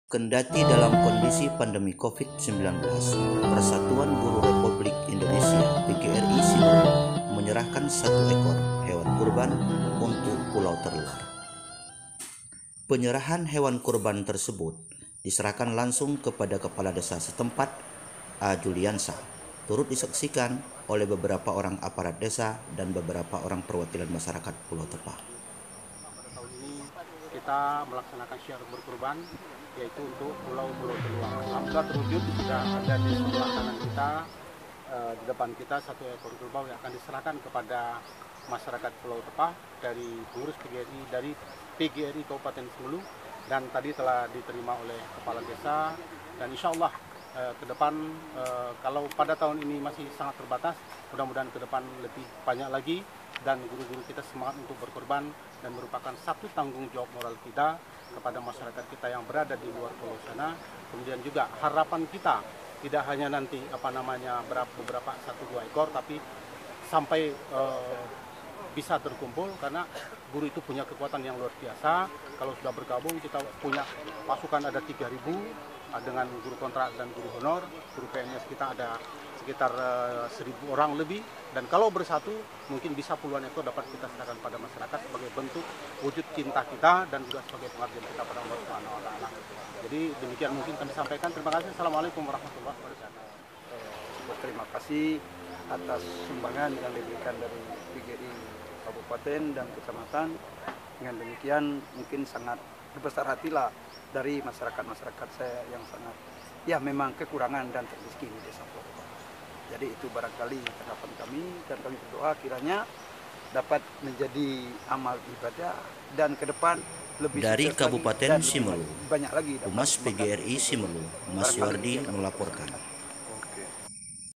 Kendati dalam kondisi pandemi COVID-19, Persatuan Guru Republik Indonesia (PGRI) Simelu menyerahkan 1 ekor hewan kurban untuk Pulau Terluar. Penyerahan hewan kurban tersebut diserahkan langsung kepada Kepala Desa setempat, A. Juliansa, turut disaksikan oleh beberapa orang aparat desa dan beberapa orang perwakilan masyarakat Pulau Tepah. Tahun ini kita melaksanakan syiar berkurban, yaitu untuk pulau-pulau terluar. Alhamdulillah terwujud, sudah ada di sebelah kanan kita, di depan kita 1 ekor kerbau yang akan diserahkan kepada masyarakat Pulau Tepah dari pengurus PGRI dari PGRI Kabupaten Simelu, dan tadi telah diterima oleh Kepala Desa, dan insya Allah ke depan kalau pada tahun ini masih sangat terbatas, mudah-mudahan ke depan lebih banyak lagi, dan guru-guru kita semangat untuk berkorban dan merupakan satu tanggung jawab moral kita kepada masyarakat kita yang berada di luar pulau sana. Kemudian juga harapan kita tidak hanya nanti beberapa 1-2 ekor, tapi sampai bisa terkumpul, karena guru itu punya kekuatan yang luar biasa. Kalau sudah bergabung, kita punya pasukan ada 3.000 dengan guru kontrak dan guru honor. Guru PNS kita ada sekitar 1.000 orang lebih, dan kalau bersatu mungkin bisa puluhan ekor dapat kita serahkan pada masyarakat sebagai bentuk wujud cinta kita dan juga sebagai pengabdian kita pada Allah Subhanahu wa Ta'ala. Jadi demikian mungkin kami sampaikan. Terima kasih. Assalamualaikum warahmatullahi wabarakatuh. Berterima kasih atas sumbangan yang diberikan dari PGRI Kabupaten dan Kecamatan. Dengan demikian mungkin sangat berbesar hatilah dari masyarakat saya yang sangat memang kekurangan dan termiskin di desa Pulau Tepah. Jadi itu barangkali harapan kami, dan kami berdoa kiranya dapat menjadi amal ibadah dan ke depan lebih Dari Kabupaten Simelu, banyak lagi. Humas PGRI Simelu, Mas Wardi melaporkan.